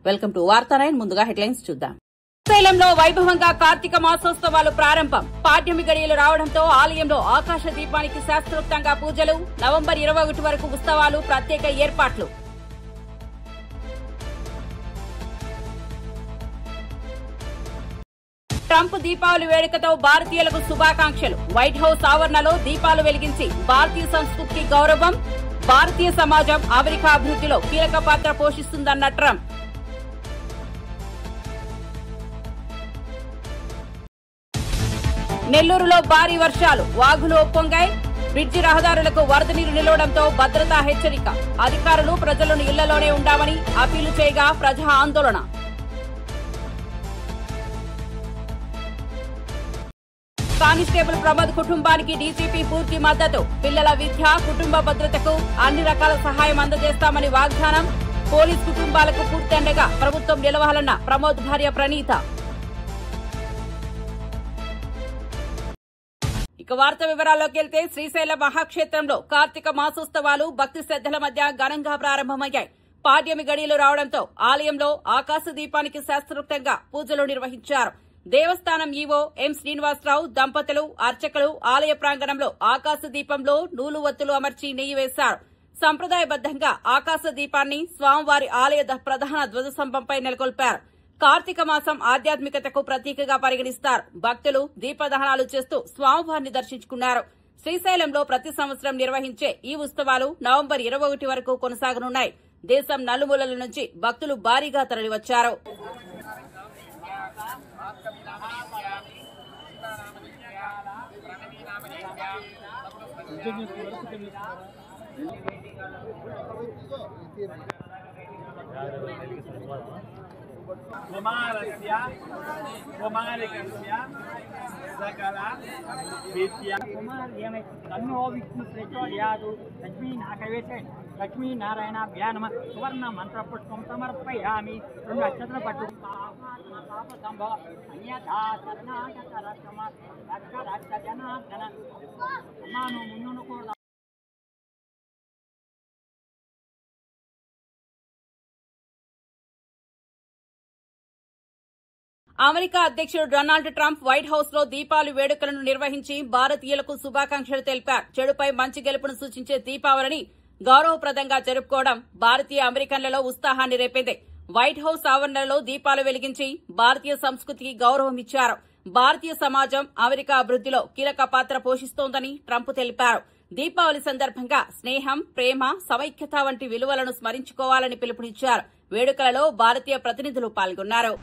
Welcome to వార్తా9. ముందుగా headlines చూద్దాం. శ్రీశైలంలో వైభవంగా కార్తీక మాసోత్సవాలు ప్రారంభం. పాడ్యమి గడియలు రావడంతో ఆలయంలో ఆకాశ దీపానికి శాస్త్రోక్తంగా పూజలు. నవంబర్ 21 వరకు ఉత్సవాలు, ప్రత్యేక ఏర్పాట్లు. ట్రంప్ దీపావళి వేడుకతో భారతీయులకు శుభాకాంక్షలు. వైట్ హౌస్ ఆవరణలో దీపాలు వెలిగించి భారతీయ సంస్కృతికి గౌరవం. భారతీయ సమాజం అమెరికా అభివృద్ధిలో కీలక పాత్ర పోషిస్తుందన్న ట్రంప్. నెల్లూరులో భారీ వర్షాలు, వాగులు ఉప్పొంగాయి. బ్రిడ్జి రహదారులకు వరద నీరు నిలవడంతో భద్రతా హెచ్చరిక. అధికారులు ప్రజలను ఇళ్లలోనే ఉండామని అప్పీలు చేయగా ప్రజా ఆందోళన. కానిస్టేబుల్ ప్రమోద్ కుటుంబానికి డీజీపీ పూర్తి మద్దతు. పిల్లల విద్య, కుటుంబ భద్రతకు అన్ని రకాల సహాయం అందజేస్తామని వాగ్దానం. పోలీస్ కుటుంబాలకు పూర్తి అండగా ప్రభుత్వం నిలవాలన్న ప్రమోద్ భార్య ప్రణీత. ఇక వార్త వివరాల్లోకి వెళ్తే శ్రీశైల మహాక్షేత్రంలో కార్తీక మాసోత్సవాలు భక్తి శ్రద్దల మధ్య ఘనంగా ప్రారంభమయ్యాయి. పాడ్యమి గడియలు రావడంతో ఆలయంలో ఆకాశ దీపానికి శాస్త్రోక్తంగా పూజలు నిర్వహించారు. దేవస్థానం ఈవో ఎం శ్రీనివాసరావు దంపతులు, అర్చకులు ఆలయ ప్రాంగణంలో ఆకాశ దీపంలో నూలు ఒత్తులు అమర్చి నెయ్యి వేశారు. సంప్రదాయబద్దంగా ఆకాశ దీపాన్ని స్వామివారి ఆలయ ప్రధాన ధ్వజస్తంభంపై నెలకొల్పారు. కార్తీక మాసం ఆధ్యాత్మికతకు ప్రతీకగా పరిగణిస్తారు. భక్తులు దీపదహనాలు చేస్తూ స్వామివారిని దర్శించుకున్నారు. శ్రీశైలంలో ప్రతి సంవత్సరం నిర్వహించే ఈ ఉత్సవాలు నవంబర్ 21 వరకు కొనసాగనున్నాయి. దేశం నలుమూలల నుంచి భక్తులు భారీగా తరలివచ్చారు. లక్ష్మీనారాయణాభ్యా నమః. సువర్ణ మంత్ర పుష్పం సమర్పయామి. 2 అక్షతలు పట్టు. సంభవ అన్యథా కర్ణాటక రక్షమ రక్ష జనార్దన అమ్మాను మున్నును కూడా. అమెరికా అధ్యకుడు డొనాల్డ్ ట్రంప్ వైట్ హౌస్ లో దీపావళి వేడుకలను నిర్వహించి భారతీయులకు శుభాకాంక్షలు తెలిపారు. చెడుపై మంచి గెలుపును సూచించే దీపావళిని గౌరవప్రదంగా జరుపుకోవడం భారతీయ అమెరికన్లలో ఉత్సాహాన్ని రేపింది. వైట్ హౌస్ ఆవరణలో దీపాలు వెలిగించి భారతీయ సంస్కృతికి గౌరవం ఇచ్చారు. భారతీయ సమాజం అమెరికా అభివృద్ధిలో కీలక పాత్ర పోషిస్తోందని ట్రంప్ తెలిపారు. దీపావళి సందర్భంగా స్నేహం, ప్రేమ, సమైక్యత వంటి విలువలను స్మరించుకోవాలని పిలుపునిచ్చారు. వేడుకలలో భారతీయ ప్రతినిధులు పాల్గొన్నారు.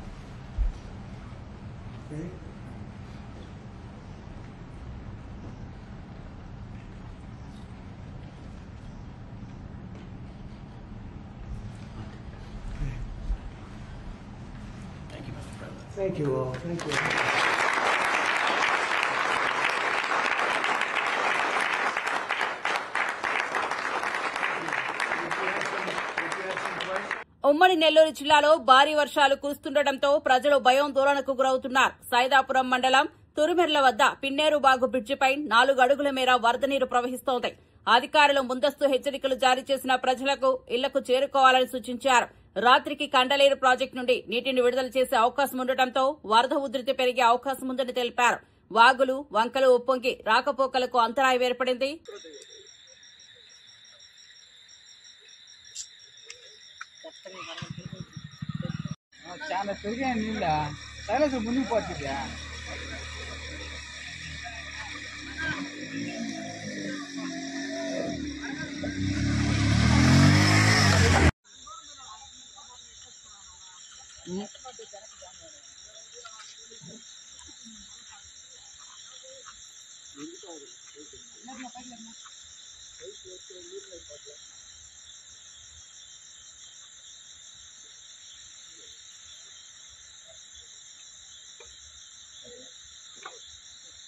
Thank you all. Thank you. ఉమ్మడి నెల్లూరు జిల్లాలో భారీ వర్షాలు కురుస్తుండటంతో ప్రజలు భయాందోళనకు గురవుతున్నారు. సైదాపురం మండలం తురుమెర్ల వద్ద పిన్నేరుబాగు బ్రిడ్జిపై 4 అడుగుల మేర వరద నీరు ప్రవహిస్తోంది. అధికారులు ముందస్తు హెచ్చరికలు జారీ చేసిన ప్రజలకు ఇళ్లకు చేరుకోవాలని సూచించారు. రాత్రికి కండలేరు ప్రాజెక్టు నుండి నీటిని విడుదల చేసే అవకాశం ఉండటంతో వరద ఉధృతి పెరిగే అవకాశం ఉందని తెలిపారు. వాగులు, వంకలు ఉప్పొంగి రాకపోకలకు అంతరాయం ఏర్పడింది. చాలా పెరిగా నీళ్ళ సైలెన్స్ మునిగిపోతుంది.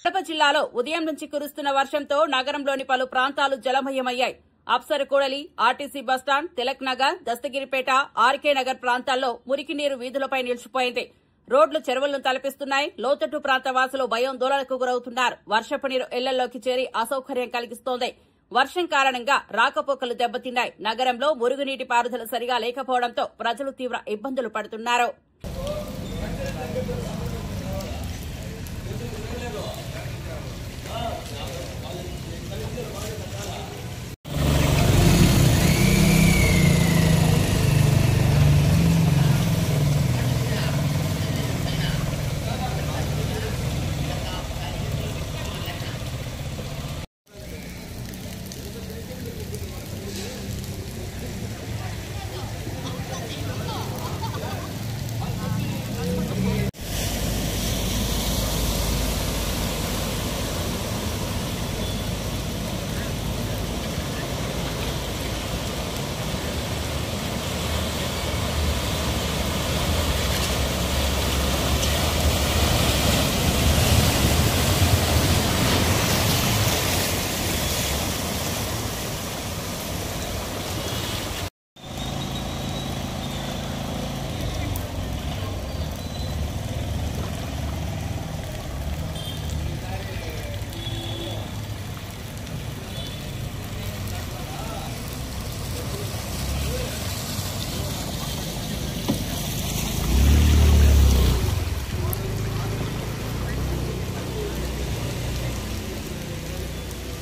కడప జిల్లాలో ఉదయం నుంచి కురుస్తున్న వర్షంతో నగరంలోని పలు ప్రాంతాలు జలమయమయ్యాయి. అప్సరకూడలి, RTC bus stand, Tilak Nagar, Dastagiripeta, RK Nagar ప్రాంతాల్లో మురికి నీరు వీధులపై నిలిచిపోయింది. రోడ్లు చెరువులను తలపిస్తున్నాయి. లోతట్టు ప్రాంత వాసులు భయాందోళనకు గురవుతున్నారు. వర్షపు నీరు ఇళ్లలోకి చేరి అసౌకర్యం కలిగిస్తోంది. వర్షం కారణంగా రాకపోకలు దెబ్బతిన్నాయి. నగరంలో మురుగునీటి పారుదల సరిగా లేకపోవడంతో ప్రజలు తీవ్ర ఇబ్బందులు పడుతున్నారు.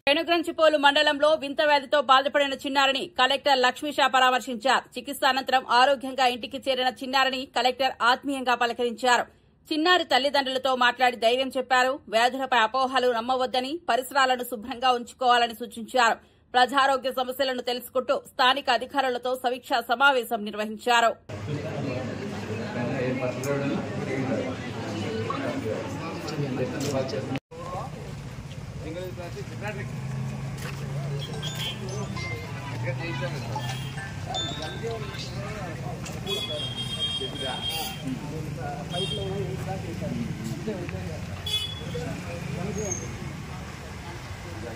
పెనుగంచిపోలు మండలంలో వింత వ్యాధితో బాధపడిన చిన్నారిని కలెక్టర్ లక్ష్మీషా పరామర్శించారు. చికిత్స అనంతరం ఆరోగ్యంగా ఇంటికి చేరిన చిన్నారిని కలెక్టర్ ఆత్మీయంగా పలకరించారు. చిన్నారి తల్లిదండ్రులతో మాట్లాడి ధైర్యం చెప్పారు. వ్యాధులపై అపోహలు నమ్మవద్దని, పరిసరాలను శుభ్రంగా ఉంచుకోవాలని సూచించారు. ప్రజారోగ్య సమస్యలను తెలుసుకుంటూ స్థానిక అధికారులతో సమీక్షా సమావేశం నిర్వహించారు.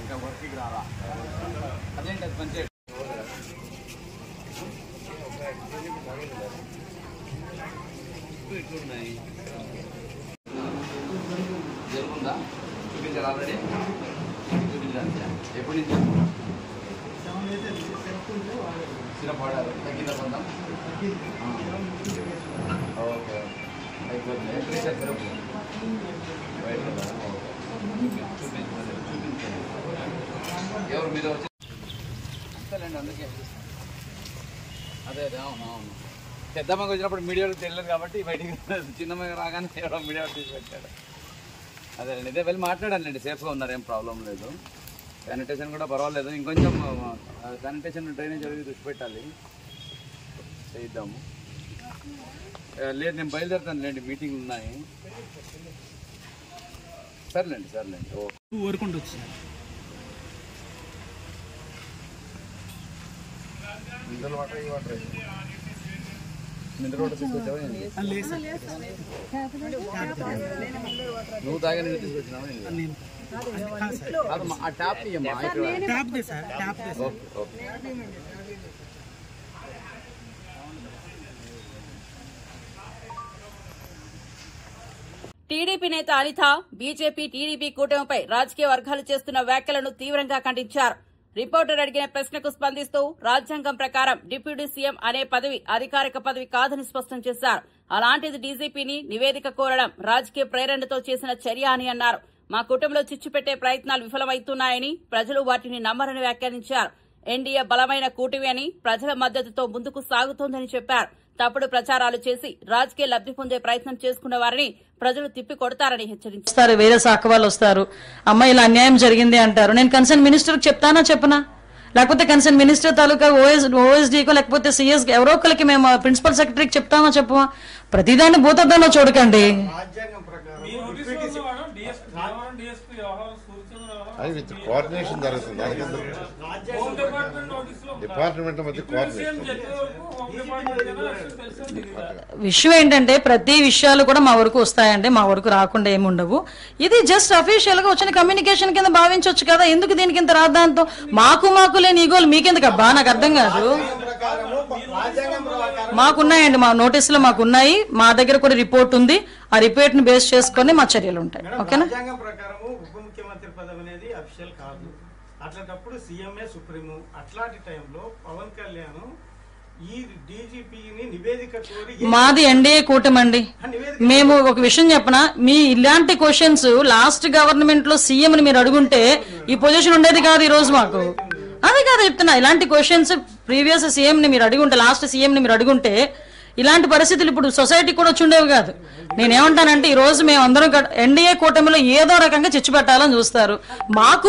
ఇంకా వర్క్కి రారా అదేంటి అది పంచాయతీ ఇట్లున్నాయి జరుగుందా చూపించాలి ఆల్రెడీ చూపించాలి ఎప్పటి నుంచి సిరప్ వాడారు తగ్గిందా పొందాం ఓకే అయిపోతుంది ఎప్పుడు సిరప్ బయట ఎవరు మీద వచ్చి అంతేలేండి అందుకే అదే అదే అవును అవును పెద్దమ్మకి వచ్చినప్పుడు మీడియాలో తెలియదు కాబట్టి బయటికి చిన్నమ్మకి రాగానే ఎవరో మీడియా తీసి పెట్టాడు అదేనండి ఇదే వెళ్ళి మాట్లాడాలండి సేఫ్గా ఉన్నారు ఏం ప్రాబ్లం లేదు శానిటేషన్ కూడా పర్వాలేదు ఇంకొంచెం శానిటేషన్ డ్రైనేజ్ అవి దృష్టి పెట్టాలి చేద్దాము లేదు నేను బయలుదేరుతాను లేండి మీటింగ్లు ఉన్నాయి సర్లేండి సర్లేండి ఓకే ఊరుకుంటూ వచ్చింది మినరల్ వాటర్ ఈ వాటర్ మినరల్ వాటర్ తీసుకొచ్చావా నువ్వు తాగా నేను తీసుకొచ్చినావా ఆ ట్యాప్ తీయమ్మా ఓకే ఓకే టీడీపీ నేత అనిత బీజేపీ టీడీపీ కూటమిపై రాజకీయ వర్గాలు చేస్తున్న వ్యాఖ్యలను తీవ్రంగా ఖండించారు. రిపోర్టర్ అడిగిన ప్రశ్నకు స్పందిస్తూ రాజ్యాంగం ప్రకారం డిప్యూటీ సీఎం అనే పదవి అధికారిక పదవి కాదని స్పష్టం చేశారు. అలాంటిది డీజీపీని నివేదిక కోరడం రాజకీయ ప్రేరణతో చేసిన చర్య అని అన్నారు. మా కుటుంబంలో చిచ్చు పెట్టే ప్రయత్నాలు విఫలమవుతున్నాయని ప్రజలు వాటిని నమ్మరని వ్యాఖ్యానించారు. ఎన్డీఏ బలమైన కూటమి అని ప్రజల మద్దతుతో ముందుకు సాగుతోందని చెప్పారు. తప్పుడు ప్రచారాలు చేసి రాజకీయ లబ్ది పొందే ప్రయత్నం చేసుకున్న వారిని ప్రజలు తిప్పి కొడతారని హెచ్చరించారు. వేరే శాఖ వాళ్ళు వస్తారు, అమ్మ ఇలా అన్యాయం జరిగింది అంటారు. నేను కన్సర్న్ మినిస్టర్ చెప్తానా చెప్పనా, లేకపోతే కన్సర్న్ మినిస్టర్ తాలూకా ఓఎస్డీకో లేకపోతే సిఎస్ ఎవరో ఒకరికి మేము ప్రిన్సిపల్ సెక్రటరీకి చెప్తామా చెప్పమా? ప్రతిదాన్ని భూతద్దంలో చూడకండి. అది విత్ కోఆర్డినేషన్ జరుగుతుంది. డిపార్ట్మెంట్ మధ్య కోఆర్డినేషన్. విషయం ఏంటంటే ప్రతి విషయాలు కూడా మా వరకు వస్తాయంటే మా వరకు రాకుండా ఏమి ఉండవు. ఇది జస్ట్ అఫీషియల్ గా వచ్చిన కమ్యూనికేషన్ కింద భావించవచ్చు కదా. ఎందుకు దీనికి ఇంత రాద్దాంతో మాకు లేని ఈగోలు మీకెందుకు అబ్బా? నాకు అర్థం కాదు. మాకున్నాయండి, మా నోటీసులో మాకున్నాయి, మా దగ్గర కూడా రిపోర్ట్ ఉంది. ఆ రిపోర్ట్ ని బేస్ చేసుకుని మా చర్యలు ఉంటాయి. ఓకేనా? అట్లాంటప్పుడు సీఎంఏ సుప్రీము. అట్లాంటి టైంలో పవన్ కళ్యాణ్ ఈ డీజీపీని నివేదిక కోరి మాది ఎన్డీఏ కూటమండి. మేము ఒక విషయం చెప్పనా, మీ ఇలాంటి క్వశ్చన్స్ లాస్ట్ గవర్నమెంట్ లో సీఎం ని మీరు అడుగుంటే ఈ పొజిషన్ ఉండేది కాదు ఈ రోజు మాకు. అదే కాదు చెప్తున్నా, ఇలాంటి క్వశ్చన్స్ ప్రీవియస్ సీఎం ని మీరు అడుగుంటే, లాస్ట్ సీఎం ని మీరు అడుగుంటే ఇలాంటి పరిస్థితులు ఇప్పుడు సొసైటీ కూడా వచ్చి ఉండేవి కాదు. నేనేమంటానంటే ఈ రోజు మేము అందరం ఎన్డీఏ కూటమిలో ఏదో రకంగా చిచ్చు పెట్టాలని చూస్తారు. మాకు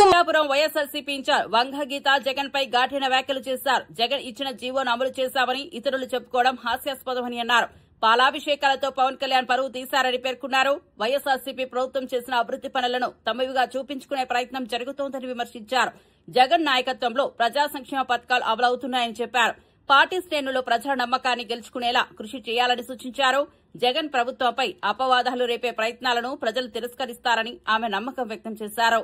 వైఎస్ఆర్సీపీ ఇన్ఛార్జ్ వంగ గీత జగన్ పై ఘాటైన వ్యాఖ్యలు చేశారు. జగన్ ఇచ్చిన జీవోను అమలు చేశామని ఇతరులు చెప్పుకోవడం హాస్యాస్పదమని అన్నారు. పాలాభిషేకాలతో పవన్ కళ్యాణ్ పరువు తీశారని పేర్కొన్నారు. వైఎస్ఆర్సీపీ ప్రభుత్వం చేసిన అభివృద్ది పనులను తమవిగా చూపించుకునే ప్రయత్నం జరుగుతోందని విమర్శించారు. జగన్ నాయకత్వంలో ప్రజా సంక్షేమ పథకాలు అమలవుతున్నాయని చెప్పారు. పార్టీ శ్రేణులు ప్రజల నమ్మకాన్ని గెలుచుకునేలా కృషి చేయాలని సూచించారు. జగన్ ప్రభుత్వంపై అపవాదాలు రేపే ప్రయత్నాలను ప్రజలు తిరస్కరిస్తారని ఆమె నమ్మకం వ్యక్తం చేశారు.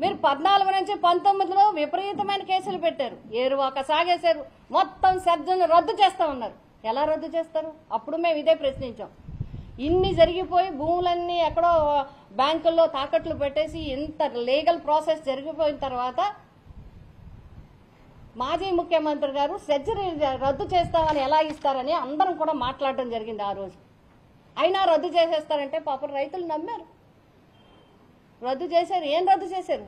మీరు 14 నుంచి 19లో విపరీతమైన కేసులు పెట్టారు, ఏరువాక సాగేశారు, మొత్తం సర్జను రద్దు చేస్తా ఉన్నారు. ఎలా రద్దు చేస్తారు? అప్పుడు మేము ఇదే ప్రశ్నించాం. ఇన్ని జరిగిపోయి భూములన్నీ ఎక్కడో బ్యాంకుల్లో తాకట్లు పెట్టేసి ఇంత లీగల్ ప్రాసెస్ జరిగిపోయిన తర్వాత మాజీ ముఖ్యమంత్రి గారు సర్జరీ రద్దు చేస్తామని ఎలా ఇస్తారని అందరం కూడా మాట్లాడడం జరిగింది ఆ రోజు. అయినా రద్దు చేసేస్తారంటే పాపం రైతులు నమ్మారు, రద్దు చేశారు. ఏం రద్దు చేశారు?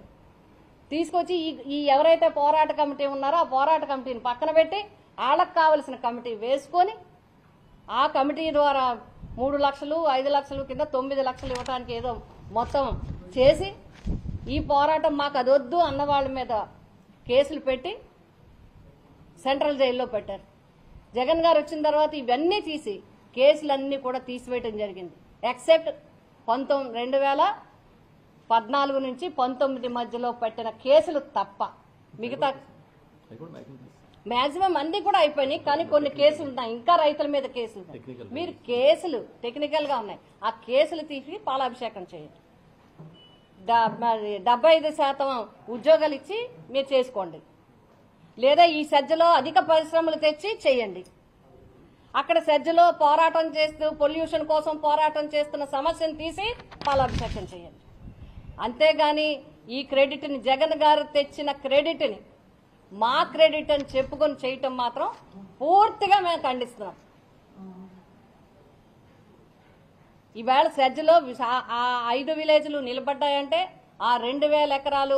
తీసుకొచ్చి ఈ ఎవరైతే పోరాట కమిటీ ఉన్నారో ఆ పోరాట కమిటీని పక్కన పెట్టి వాళ్ళకు కావలసిన కమిటీ వేసుకొని ఆ కమిటీ ద్వారా 3 లక్షలు 5 లక్షలు కింద 9 లక్షలు ఇవ్వడానికి ఏదో మొత్తం చేసి ఈ పోరాటం మాకు అదొద్దు అన్న వాళ్ళ మీద కేసులు పెట్టి సెంట్రల్ జైల్లో పెట్టారు. జగన్ గారు వచ్చిన తర్వాత ఇవన్నీ తీసి కేసులన్నీ కూడా తీసివేయడం జరిగింది. ఎక్సెప్ట్ 2014 నుంచి 19 మధ్యలో పెట్టిన కేసులు తప్ప మిగతా మాక్సిమం అన్ని కూడా అయిపోయినాయి. కానీ కొన్ని కేసులు ఉన్నాయి, ఇంకా రైతుల మీద కేసులు ఉన్నాయి. మీరు కేసులు టెక్నికల్ గా ఉన్నాయి, ఆ కేసులు తీసి పాలాభిషేకం చేయండి. 75% ఉద్యోగాలు ఇచ్చి మీరు చేసుకోండి, లేదా ఈ సజ్జలో అధిక పరిశ్రమలు తెచ్చి చేయండి. అక్కడ సజ్జలో పోరాటం చేస్తూ పొల్యూషన్ కోసం పోరాటం చేస్తున్న సమస్యను తీసి పాలాభిషేకం చేయండి. అంతేగాని ఈ క్రెడిట్ని జగన్ గారు తెచ్చిన క్రెడిట్ని మా క్రెడిట్ అని చెప్పుకొని చేయటం మాత్రం పూర్తిగా మేము ఖండిస్తున్నాం. ఈవేళ సజ్జలో ఆ 5 విలేజ్లు నిలబడ్డాయంటే, ఆ 2000 ఎకరాలు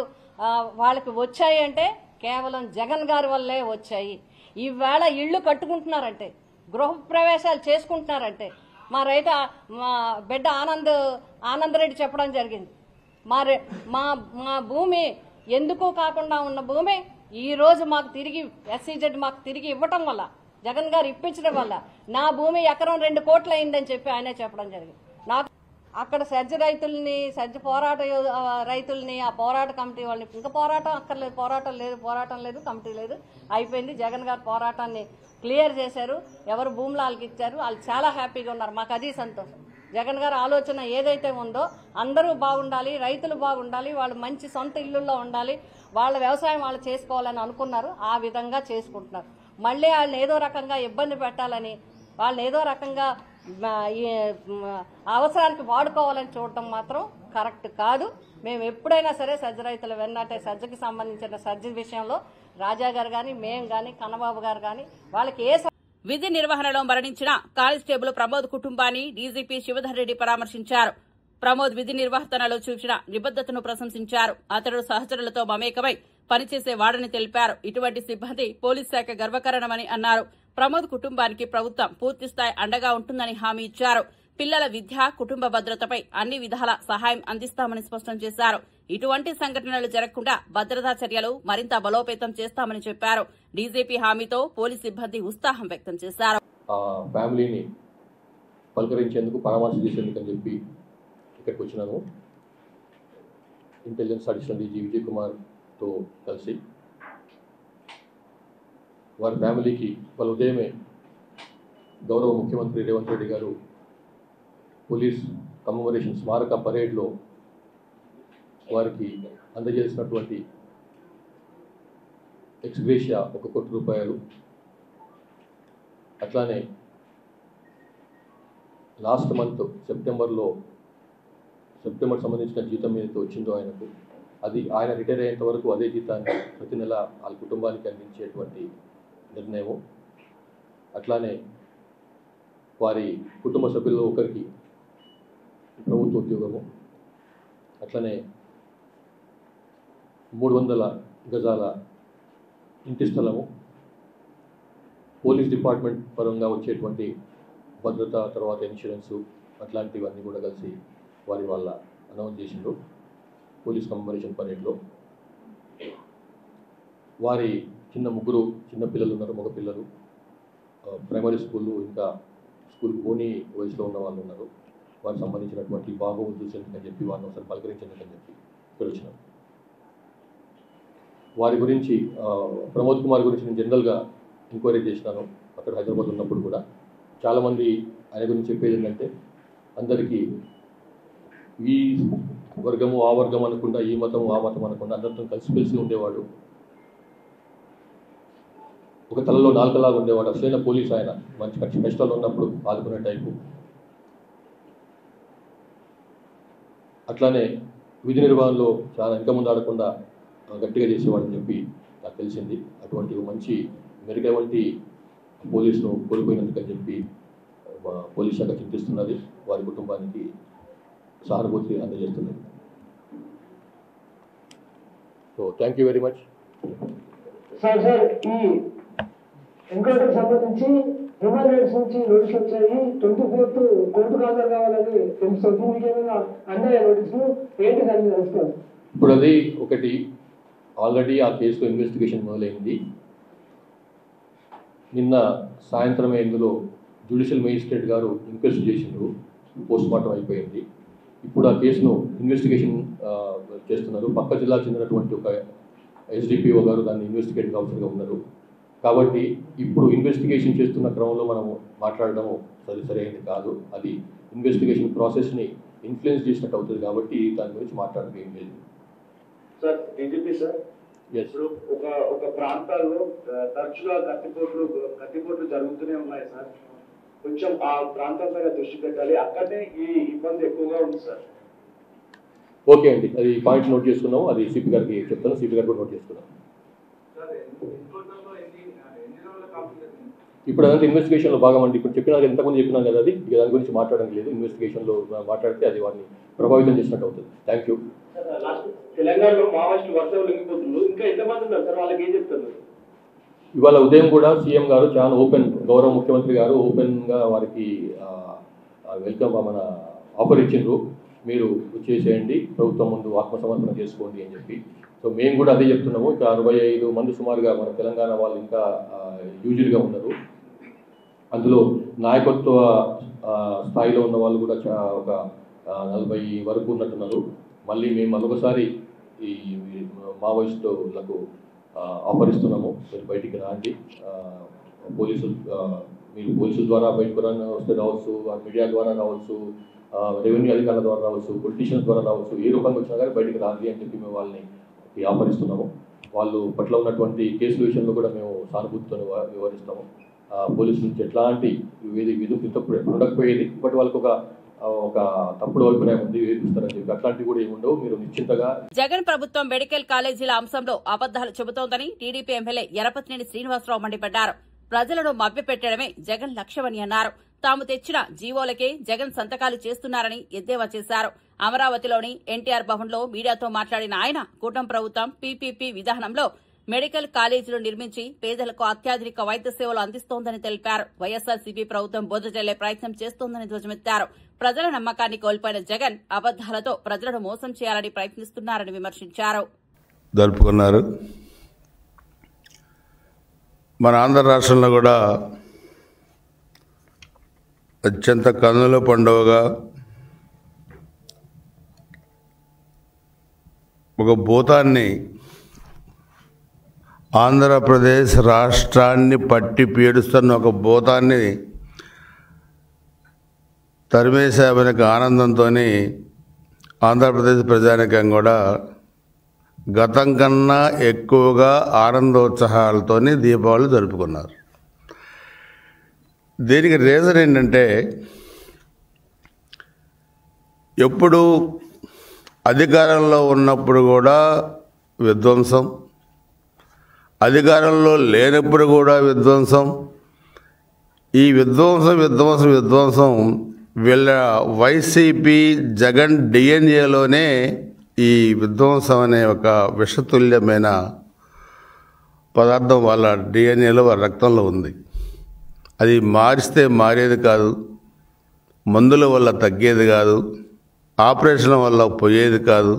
వాళ్ళకి వచ్చాయంటే కేవలం జగన్ గారి వల్లే వచ్చాయి. ఈవేళ ఇళ్లు కట్టుకుంటున్నారంటే, గృహ ప్రవేశాలు చేసుకుంటున్నారంటే మా బిడ్డ ఆనందరెడ్డి చెప్పడం జరిగింది. మా భూమి ఎందుకు కాకుండా ఉన్న భూమి ఈ రోజు మాకు తిరిగి ఎస్సీజెడ్ మాకు తిరిగి ఇవ్వటం వల్ల, జగన్ గారు ఇప్పించడం వల్ల నా భూమి ఎకరం 2 కోట్లు అయిందని చెప్పి ఆయనే చెప్పడం జరిగింది. నాకు అక్కడ సజ్జ పోరాట రైతుల్ని ఆ పోరాట కమిటీ వాళ్ళని ఇంకా పోరాటం అక్కర్లేదు, పోరాటం లేదు కమిటీ లేదు, అయిపోయింది. జగన్ గారు పోరాటాన్ని క్లియర్ చేశారు, ఎవరు భూములు వాళ్ళకి ఇచ్చారు, వాళ్ళు చాలా హ్యాపీగా ఉన్నారు. మాకు అది సంతోషం. జగన్ గారు ఆలోచన ఏదైతే ఉందో అందరూ బాగుండాలి, రైతులు బాగుండాలి, వాళ్ళు మంచి సొంత ఇళ్లలో ఉండాలి, వాళ్ళ వ్యవసాయం వాళ్ళు చేసుకోవాలని అనుకున్నారు. ఆ విధంగా చేసుకుంటున్నారు. మళ్ళీ వాళ్ళని ఏదో రకంగా ఇబ్బంది పెట్టాలని, వాళ్ళని ఏదో రకంగా అవసరానికి వాడుకోవాలని చూడటం మాత్రం కరెక్ట్ కాదు. మేము ఎప్పుడైనా సరే సజ్జ రైతుల వెన్నట్టే సజ్జకి సంబంధించిన సజ్జ విషయంలో రాజా గారు కానీ, మేము కానీ, కన్నబాబు గారు కానీ వాళ్ళకి విధి నిర్వహణలో మరణించిన కానిస్టేబుల్ ప్రమోద్ కుటుంబాన్ని డీజీపీ శివధర్ రెడ్డి పరామర్శించారు. ప్రమోద్ విధి నిర్వహణలో చూపిన నిబద్దతను ప్రశంసించారు. అతడు సహచరులతో మమేకమై పనిచేసేవాడని తెలిపారు. ఇటువంటి సిబ్బంది పోలీస్ శాఖ గర్వకారణమని అన్నారు. ప్రమోద్ కుటుంబానికి ప్రభుత్వం పూర్తిస్థాయి అండగా ఉంటుందని హామీ ఇచ్చారు. పిల్లల విద్య, కుటుంబ భద్రతపై అన్ని విధాల సహాయం అందిస్తామని స్పష్టం చేశారు. ఇటువంటి సంఘటనలు జరగకుండా భద్రతా చర్యలు మరింత బలోపేతం చేస్తామని చెప్పారు. డీజీపీ హామీతో పోలీస్ సిబ్బంది ఉత్సాహం వ్యక్తం చేశారు. ఫ్యామిలీని పలకరించేందుకు పరామర్శ చేసేందుకని చెప్పి ఇక్కడికి వచ్చినాను. ఇంటెలిజెన్స్ అడిషనల్ డీజీ విజయ్ కుమార్తో కలిసి వారి ఫ్యామిలీకి వాళ్ళ ఉదయమే గౌరవ ముఖ్యమంత్రి రేవంత్ రెడ్డి గారు పోలీస్ కమెమరేషన్ స్మారక పరేడ్లో వారికి అందజేసినటువంటి ఎక్స్గ్రేషియా 1 కోటి రూపాయలు, అట్లానే లాస్ట్ మంత్ సెప్టెంబర్ సంబంధించిన జీతం ఏదైతే వచ్చిందో ఆయనకు అది ఆయన రిటైర్ అయ్యేంత వరకు అదే జీతాన్ని ప్రతి నెల వాళ్ళ కుటుంబానికి అందించేటువంటి నిర్ణయము. అట్లానే వారి కుటుంబ సభ్యుల్లో ఒకరికి ప్రభుత్వ ఉద్యోగము, అట్లనే 300 గజాల ఇంటి స్థలము, పోలీస్ డిపార్ట్మెంట్ పరంగా వచ్చేటువంటి భద్రత, తర్వాత ఇన్సూరెన్సు అట్లాంటివన్నీ కూడా కలిసి వాళ్ళ అనౌన్స్ చేసిండ్రు పోలీస్ కమెమరేషన్ పరేడ్లో. వారి ముగ్గురు చిన్న పిల్లలు ఉన్నారు, మగ పిల్లలు, ప్రైమరీ స్కూళ్ళు ఇంకా స్కూల్కి పోని వయసులో ఉన్న వాళ్ళు ఉన్నారు. వారికి సంబంధించినటువంటి బాగోగులు చూసేందుకని చెప్పి వారిని ఒకసారి పలకరించేందుకని చెప్పి ఇక్కడ వచ్చినాం. వారి గురించి ప్రమోద్ కుమార్ గురించి నేను జనరల్గా ఎంక్వైరీ చేసినాను అక్కడ హైదరాబాద్ ఉన్నప్పుడు కూడా. చాలామంది ఆయన గురించి చెప్పేది ఏంటంటే అందరికీ ఈ వర్గము ఆ వర్గం అనకుండా, ఈ మతం ఆ మతం అనకుండా అందరితో కలిసిమెలిసి ఉండేవాడు, ఒక తలలో నాలుకలాగా ఉండేవాడు, అసలైన పోలీస్ ఆయన. మంచి కష్టాలు ఉన్నప్పుడు ఆదుకునే టైపు. అట్లానే విధి నిర్వహణలో చాలా వెనక ముందు ఆడకుండా గట్టిగా చేసేవాడని చెప్పి నాకు తెలిసింది. అటువంటి మంచి మెరుగై వంటి పోలీసును కోల్పోయినందుకని చెప్పి పోలీస్ శాఖ చింతిస్తున్నది, వారి కుటుంబానికి సహానుభూతి అందజేస్తున్నది. So thank you very much. Sir ఈ ఎన్కౌంటర్ సంబంధించి హ్యూమన్ రైట్స్ నుంచి నోటీస్ వచ్చాయి. 24th కోర్టుకు హాజరు కావాలని తెలుస్తుంది. మీకు ఏమైనా అన్నాయా నోటీసులు? ఏంటి దాన్ని తెలుసుకోవాలి. ఇప్పుడు అది ఒకటి ఆల్రెడీ ఆ కేసులో ఇన్వెస్టిగేషన్ మొదలైంది. నిన్న సాయంత్రమే ఇందులో జ్యుడిషియల్ మేజిస్ట్రేట్ గారు ఇంక్వెస్ట్ చేసిండ్రు, పోస్ట్ మార్టం అయిపోయింది. ఇప్పుడు ఆ కేసును ఇన్వెస్టిగేషన్ చేస్తున్నారు. పక్క జిల్లాకు చెందినటువంటి ఒక ఎస్డిపిఓ గారు దాన్ని ఇన్వెస్టిగేటింగ్ ఆఫీసర్గా ఉన్నారు. కాబట్టి ఇప్పుడు ఇన్వెస్టిగేషన్ చేస్తున్న క్రమంలో మనము మాట్లాడడం సరైనది కాదు. అది ఇన్వెస్టిగేషన్ ప్రాసెస్ని ఇన్ఫ్లుయెన్స్ చేసినట్టు అవుతుంది. కాబట్టి దాని గురించి మాట్లాడడం ఏం లేదు. సార్ డీజీపీ సార్, ఇప్పుడు ఒక ప్రాంతాల్లో తరచుగా కత్తిపోట్లు జరుగుతూనే ఉన్నాయి సార్. కొంచెం ఆ ప్రాంతం పైన దృష్టి పెట్టాలి. అక్కడనే ఈ ఇబ్బంది ఎక్కువగా ఉంది సార్. ఓకే అండి, అది పాయింట్ నోట్ చేసుకున్నాము. అది సిపి గారికి చెప్తాను, సిపి గారు కూడా నోట్ చేసుకున్నాం. ఇప్పుడు అదంతా ఇన్వెస్టిగేషన్లో భాగం అండి. ఇప్పుడు చెప్పినా ఎంతమంది చెప్పినాం కదా, అది ఇక దాని గురించి మాట్లాడడం లేదు. ఇన్వెస్టిగేషన్లో మాట్లాడితే అది వారిని ప్రభావితం చేసినట్టు అవుతుంది. Thank you. తెలంగాణలో మావోయిస్టులు వర్షం లొంగిపోతున్నారు. ఇంకా ఎంతమంది ఉన్నారు సార్? వాళ్ళకి ఏం చెప్తారు? ఇవాళ ఉదయం కూడా సీఎం గారు చాలా ఓపెన్, గౌరవ ముఖ్యమంత్రి గారు ఓపెన్గా వారికి వెల్కమ్ మన ఆఫర్ ఇచ్చిండ్రు. మీరు చేసేయండి, ప్రభుత్వం ముందు ఆత్మసమర్పణ చేసుకోండి అని చెప్పి. సో మేము కూడా అదే చెప్తున్నాము. ఇంకా 65 మంది సుమారుగా మన తెలంగాణ వాళ్ళు ఇంకా యూజువల్గా ఉన్నారు. అందులో నాయకత్వ స్థాయిలో ఉన్న వాళ్ళు కూడా ఒక 40 వరకు ఉన్నట్టున్నారు. మళ్ళీ మేము మరొకసారి ఈ మావోయిస్టులకు ఆఫర్ ఇస్తున్నాము, మీరు బయటికి రాండి. మీరు పోలీసుల ద్వారా బయటకు వస్తే రావచ్చు, మీడియా ద్వారా రావచ్చు, రెవెన్యూ అధికారుల ద్వారా రావచ్చు, పొలిటీషియన్స్ ద్వారా రావచ్చు, ఏ రూపంగా వచ్చినా కానీ బయటికి రాండి అని చెప్పి మేము వాళ్ళని ఆఫర్ ఇస్తున్నాము. వాళ్ళు పట్ల ఉన్నటువంటి కేసుల విషయంలో కూడా మేము సానుభూతితో వివరిస్తాము. పోలీసుల నుంచి ఎట్లాంటి ఇంతప్పుడు ఉండకపోయేది, బట్ వాళ్ళకి ఒక తప్పుడు అభిప్రాయం ఉంది, వేధిస్తారని చెప్పి అట్లాంటివి కూడా ఏముండవు. మీరు నిశ్చింతగా. జగన్ ప్రభుత్వం మెడికల్ కాలేజీల అంశంలో అబద్దాలు చెబుతోందని టీడీపీ ఎమ్మెల్యే ఎరపతినేని శ్రీనివాసరావు మండిపడ్డారు. ప్రజలను మభ్యపెట్టడమే జగన్ లక్ష్యమని అన్నారు. తాము తెచ్చిన జీవోలకే జగన్ సంతకాలు చేస్తున్నారని ఎద్దేవా చేశారు. అమరావతిలోని ఎన్టీఆర్ భవన్లో మీడియాతో మాట్లాడిన ఆయన కూటమి ప్రభుత్వం పీపీపీ విధానంలో మెడికల్ కాలేజీలు నిర్మించి పేదలకు అత్యాధునిక వైద్య సేవలు అందిస్తోందని తెలిపారు. వైఎస్సార్సీపీ ప్రభుత్వం బురద జల్లే ప్రయత్నం చేస్తోందని ధ్వజమెత్తారు. ప్రజల నమ్మకాన్ని కోల్పోయిన జగన్ అబద్దాలతో ప్రజలను మోసం చేయాలని ప్రయత్నిస్తున్నారని విమర్శించారు. జరుపుకున్నారు. మన ఆంధ్ర రాష్ట్రంలో కూడా అత్యంత కన్నుల పండుగగా ఒక భూతాన్ని, ఆంధ్రప్రదేశ్ రాష్ట్రాన్ని పట్టి పీడిస్తున్న ఒక భూతాన్ని తరిమేశామనే ఆనందంతో ఆంధ్రప్రదేశ్ ప్రజానికం కూడా గతం కన్నా ఎక్కువగా ఆనందోత్సాహాలతో దీపావళి జరుపుకున్నారు. దీనికి రీజన్ ఏంటంటే, ఎప్పుడు అధికారంలో ఉన్నప్పుడు కూడా విధ్వంసం, అధికారంలో లేనప్పుడు కూడా విధ్వంసం. ఈ విధ్వంసం వీళ్ళ వైసీపీ జగన్ డిఎన్ఏలోనే ఈ విధ్వంసం అనే ఒక విషతుల్యమైన పదార్థం వాళ్ళ డిఎన్ఏలో, వాళ్ళ రక్తంలో ఉంది. అది మారిస్తే మారేది కాదు, మందుల వల్ల తగ్గేది కాదు, ఆపరేషన్ వల్ల పోయేది కాదు.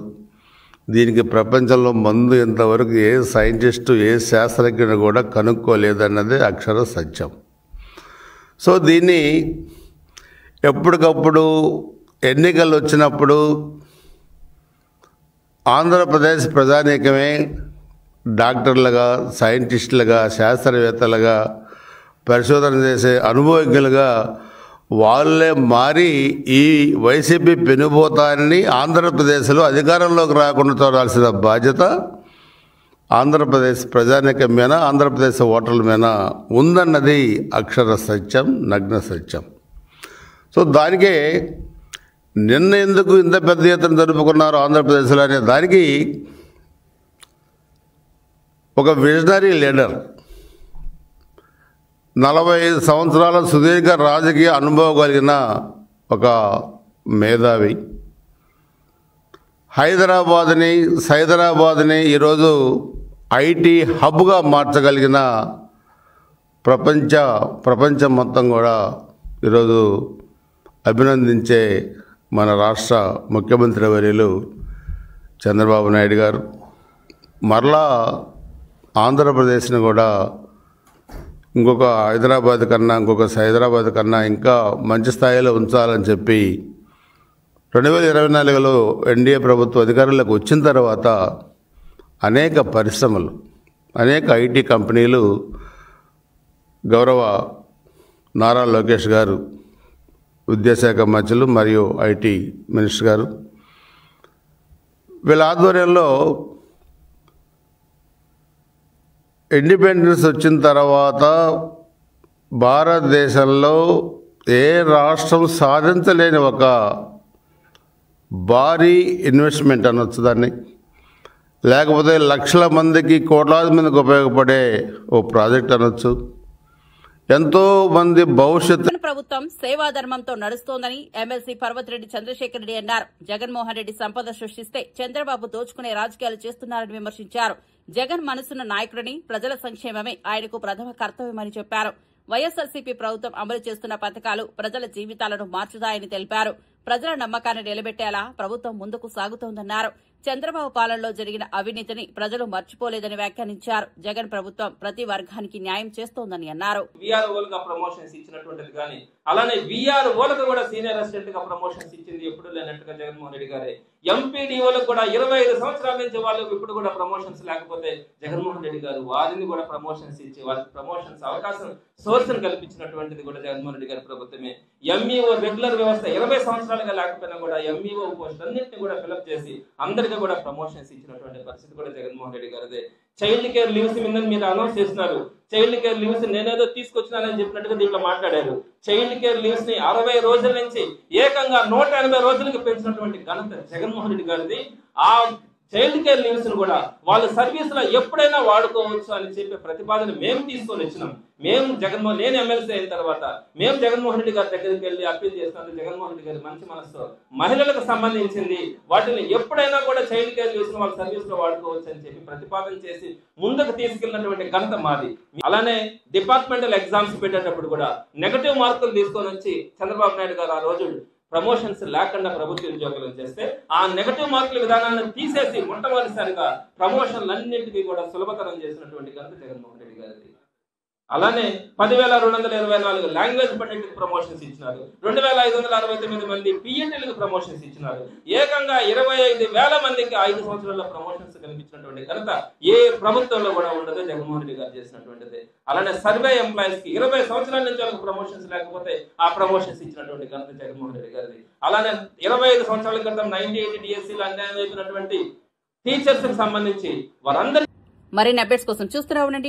దీనికి ప్రపంచంలో మందు ఇంతవరకు ఏ సైంటిస్టు, ఏ శాస్త్రజ్ఞుడు కూడా కనుక్కోలేదన్నదే అక్షర సత్యం. సో దీన్ని ఎప్పటికప్పుడు ఎన్నికలు వచ్చినప్పుడు ఆంధ్రప్రదేశ్ ప్రజానీకమే డాక్టర్లుగా, సైంటిస్టులుగా, శాస్త్రవేత్తలుగా, పరిశోధన చేసే అనుభవజ్ఞులుగా వాళ్ళే మారి ఈ వైసీపీ పెనుబోతాన్ని ఆంధ్రప్రదేశ్లో అధికారంలోకి రాకుండా చూడాల్సిన బాధ్యత ఆంధ్రప్రదేశ్ ప్రజానీకం మీద, ఆంధ్రప్రదేశ్ ఓటర్ల మీద ఉందన్నది అక్షర సత్యం, నగ్న సత్యం. సో దానికే నిన్న ఎందుకు ఇంత పెద్ద ఎత్తున జరుపుకున్నారు ఆంధ్రప్రదేశ్లో అనే దానికి ఒక విజనరీ లీడర్, 45 సంవత్సరాల సుదీర్ఘ రాజకీయ అనుభవం కలిగిన ఒక మేధావి, సైదరాబాద్ని ఈరోజు ఐటీ హబ్గా మార్చగలిగిన ప్రపంచం మొత్తం కూడా ఈరోజు అభినందించే మన రాష్ట్ర ముఖ్యమంత్రి వర్యులు చంద్రబాబు నాయుడు గారు మరలా ఆంధ్రప్రదేశ్ని కూడా ఇంకొక హైదరాబాద్ కన్నా ఇంకా మంచి స్థాయిలో ఉంచాలని చెప్పి 2024లో ఎన్డీఏ ప్రభుత్వం అధికారంలోకి వచ్చిన తర్వాత అనేక పరిశ్రమలు, అనేక ఐటీ కంపెనీలు గౌరవ నారా లోకేష్ గారు, విద్యాశాఖ మంత్రులు మరియు ఐటీ మినిస్టర్ గారు వీళ్ళ ఆధ్వర్యంలో ఇండిపెండెన్స్ వచ్చిన తర్వాత భారతదేశంలో ఏ రాష్ట్రం సాధించలేని ఒక భారీ ఇన్వెస్ట్మెంట్ అనొచ్చు దాన్ని, లేకపోతే లక్షల మందికి, కోట్లాది మందికి ఉపయోగపడే ఓ ప్రాజెక్ట్ అనొచ్చు. ఎంతో మంది భవిష్యత్తు ప్రభుత్వం సేవాధర్మంతో నడుస్తోందని ఎమ్మెల్సీ పర్వతిరెడ్డి చంద్రశేఖర్ రెడ్డి అన్నారు. జగన్మోహన్ రెడ్డి సంపద సృష్టిస్తే చంద్రబాబు దోచుకునే రాజకీయాలు చేస్తున్నారని విమర్శించారు. జగన్ మనసున్న నాయకుడిని, ప్రజల సంక్షేమమే ఆయనకు ప్రథమ కర్తవ్యమని చెప్పారు. వైఎస్సార్సీపీ ప్రభుత్వం అమలు చేస్తున్న పథకాలు ప్రజల జీవితాలను మార్చుతాయని తెలిపారు. ప్రజల నమ్మకాన్ని నిలబెట్టేలా ప్రభుత్వం ముందుకు సాగుతోందన్నారు. చంద్రబాబు పాలనలో జరిగిన అవినీతిని ప్రజలు మర్చిపోలేదని వ్యాఖ్యానించారు. జగన్ ప్రభుత్వం ప్రతి వర్గానికి న్యాయం చేస్తోందని అన్నారు. వీఆర్ఓలుగా ప్రమోషన్స్ ఇచ్చినటువంటిది కానీ, అలానే వీఆర్ఓలకు కూడా సీనియర్ అసిస్టెంట్ గా ప్రమోషన్స్ ఇచ్చింది ఎప్పుడు లేనట్టుగా జగన్మోహన్ రెడ్డి గారే. ఎంపీడీఓలకు కూడా 25 సంవత్సరాల నుంచి వాళ్ళకు ఇప్పుడు కూడా ప్రమోషన్స్ లేకపోతే జగన్మోహన్ రెడ్డి గారు వారిని కూడా ప్రమోషన్స్ ఇచ్చి వాళ్ళకి ప్రమోషన్స్ అవకాశం సోర్స్ కల్పించినటువంటిది కూడా జగన్మోహన్ రెడ్డి గారి ప్రభుత్వమే. ఎంఈఓ రెగ్యులర్ వ్యవస్థ 20 సంవత్సరాలుగా లేకపోయినా కూడా ఎంఈఓ పోస్ట్ అన్నింటినీ కూడా ఫిల్అప్ చేసి అందరికీ కూడా ప్రమోషన్స్ ఇచ్చినటువంటి పరిస్థితి కూడా జగన్మోహన్ రెడ్డి గారిదే. చైల్డ్ కేర్ లీవ్స్ మీద మీరు అనౌన్స్ చేస్తున్నారు. చైల్డ్ కేర్ లీవ్స్ నేనేదో తీసుకొచ్చినానని చెప్పినట్టుగా దీంట్లో మాట్లాడారు. చైల్డ్ కేర్ లీవ్స్ ని 60 రోజుల నుంచి ఏకంగా 180 రోజులకు పెంచినటువంటి ఘనత జగన్మోహన్ రెడ్డి గారిది. ఆ చైల్డ్ కేర్ లీవ్స్ ను కూడా వాళ్ళ సర్వీస్ లో ఎప్పుడైనా వాడుకోవచ్చు అని చెప్పే ప్రతిపాదన మేము తీసుకొని వచ్చినాం. నేను ఎమ్మెల్సీ అయిన తర్వాత మేము జగన్మోహన్ రెడ్డి గారి దగ్గరికి వెళ్ళి అప్పీల్ చేస్తున్నాం. జగన్మోహన్ రెడ్డి గారి మంచి మనసుతో మహిళలకు సంబంధించింది వాటిని ఎప్పుడైనా కూడా చైల్డ్ కేర్ లీవ్స్ వాళ్ళ సర్వీస్ లో వాడుకోవచ్చు అని చెప్పి ప్రతిపాదన చేసి ముందుకు తీసుకెళ్ళినటువంటి ఘనత మాది. అలానే డిపార్ట్మెంటల్ ఎగ్జామ్స్ పెట్టేటప్పుడు కూడా నెగటివ్ మార్కులు తీసుకొని వచ్చి చంద్రబాబు నాయుడు గారు ఆ రోజు ప్రమోషన్స్ లేకుండా ప్రభుత్వ ఉద్యోగులు చేస్తే ఆ నెగటివ్ మార్కుల విధానాన్ని తీసేసి మొట్టమొదటిసారిగా ప్రమోషన్లన్నింటినీ కూడా సులభతరం చేసినటువంటి ఘనత జగన్మోహన్ రెడ్డి గారిది. అలానే 10,224 లాంగ్వేజ్ పండిట్లకు ప్రమోషన్స్ ఇచ్చినారు. 2,569 మంది పిఎన్టీలకు ప్రమోషన్స్ ఇచ్చినారు. ఏకంగా 25,000 మందికి 5 సంవత్సరాల ప్రమోషన్స్ కల్పించినటువంటి ఘనత ఏ ప్రభుత్వంలో కూడా ఉండదు, జగన్మోహన్ రెడ్డి గారు చేసినటువంటిది. అలానే సర్వే ఎంప్లాయీస్ కి 20 సంవత్సరాల నుంచి వాళ్ళకి ప్రమోషన్స్ లేకపోతే ఆ ప్రమోషన్స్ ఇచ్చినటువంటి ఘనత జగన్మోహన్ రెడ్డి గారిది. అలానే 25 సంవత్సరాల క్రితం 98 డిఎస్సీలు అన్యాయం అయిపోయినటువంటి టీచర్స్ కి సంబంధించి వారందరూ మరిన్ని అప్డేట్స్ కోసం చూస్తూనే ఉండండి.